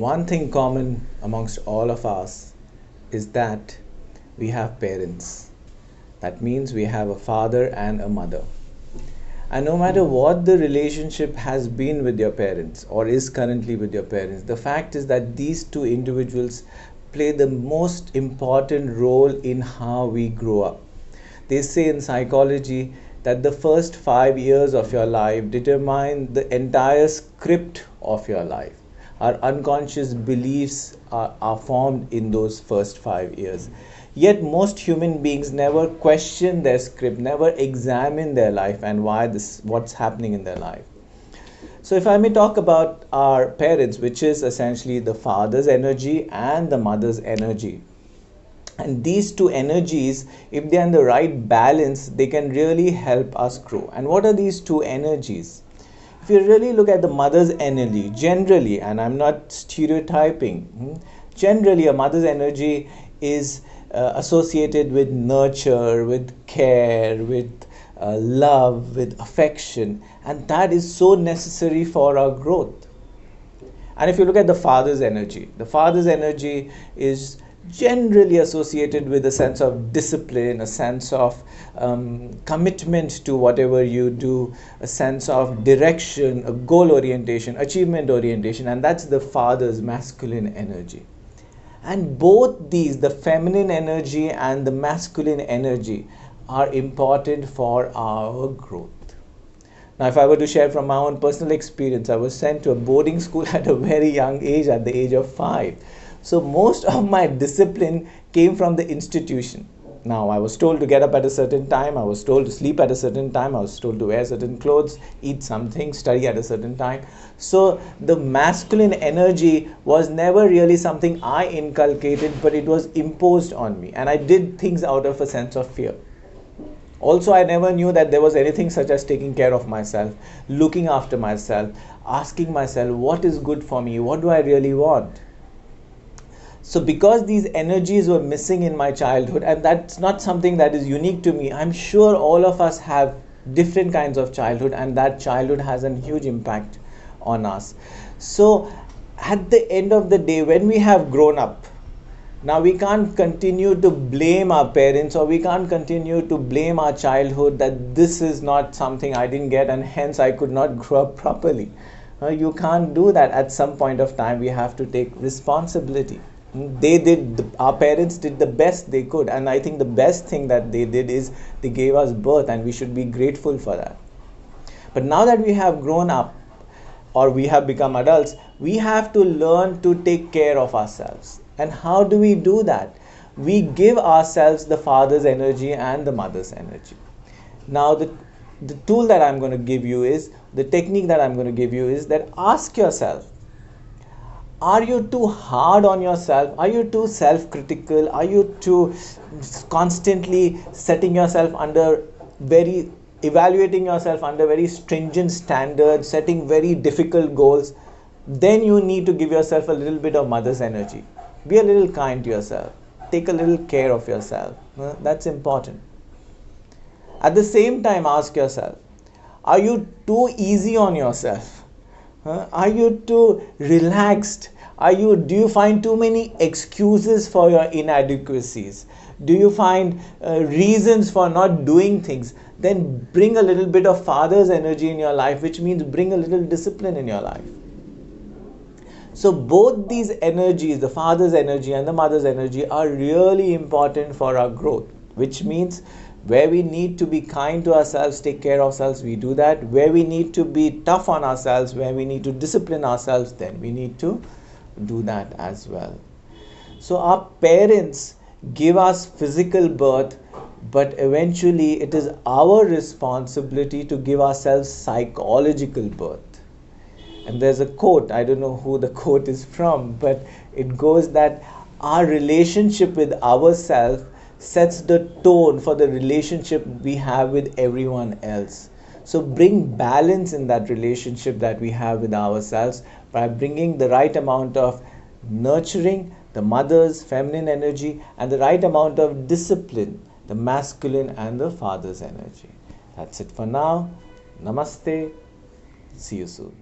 One thing common amongst all of us is that we have parents. That means we have a father and a mother. And no matter what the relationship has been with your parents or is currently with your parents, the fact is that these two individuals play the most important role in how we grow up. They say in psychology that the first 5 years of your life determine the entire script of your life. Our unconscious beliefs are formed in those first 5 years. Yet most human beings never question their script, never examine their life and what's happening in their life. So if I may talk about our parents, which is essentially the father's energy and the mother's energy. And these two energies, if they're in the right balance, they can really help us grow. And what are these two energies? If you really look at the mother's energy, generally, and I'm not stereotyping, generally a mother's energy is associated with nurture, with care, with love, with affection, and that is so necessary for our growth. And if you look at the father's energy is generally associated with a sense of discipline, a sense of commitment to whatever you do, a sense of direction, a goal orientation, achievement orientation, and that's the father's masculine energy. And both these, the feminine energy and the masculine energy, are important for our growth. Now, if I were to share from my own personal experience, I was sent to a boarding school at a very young age, at the age of 5. So most of my discipline came from the institution. Now, I was told to get up at a certain time, I was told to sleep at a certain time, I was told to wear certain clothes, eat something, study at a certain time. So the masculine energy was never really something I inculcated, but it was imposed on me. And I did things out of a sense of fear. Also, I never knew that there was anything such as taking care of myself, looking after myself, asking myself, what is good for me? What do I really want? So because these energies were missing in my childhood, and that's not something that is unique to me, I'm sure all of us have different kinds of childhood, and that childhood has a huge impact on us. So at the end of the day, when we have grown up, now we can't continue to blame our parents, or we can't continue to blame our childhood that this is not something I didn't get and hence I could not grow up properly. You can't do that. At some point of time, we have to take responsibility. Our parents did the best they could, and I think the best thing that they did is they gave us birth, and we should be grateful for that. But now that we have grown up or we have become adults, we have to learn to take care of ourselves. And how do we do that? We give ourselves the father's energy and the mother's energy. Now the tool that I'm going to give you is, the technique that I'm going to give you is that ask yourself, are you too hard on yourself? Are you too self-critical? Are you too constantly evaluating yourself under very stringent standards, setting very difficult goals? Then you need to give yourself a little bit of mother's energy. Be a little kind to yourself. Take a little care of yourself. That's important. At the same time, ask yourself, are you too easy on yourself? Are you too relaxed? Do you find too many excuses for your inadequacies? Do you find reasons for not doing things? Then bring a little bit of father's energy in your life, which means bring a little discipline in your life. So both these energies, the father's energy and the mother's energy, are really important for our growth, which means where we need to be kind to ourselves, take care of ourselves, we do that. Where we need to be tough on ourselves, where we need to discipline ourselves, then we need to do that as well. So our parents give us physical birth, but eventually it is our responsibility to give ourselves psychological birth. And there's a quote, I don't know who the quote is from, but it goes that our relationship with ourselves sets the tone for the relationship we have with everyone else. So bring balance in that relationship that we have with ourselves by bringing the right amount of nurturing, the mother's feminine energy, and the right amount of discipline, the masculine and the father's energy. That's it for now. Namaste. See you soon.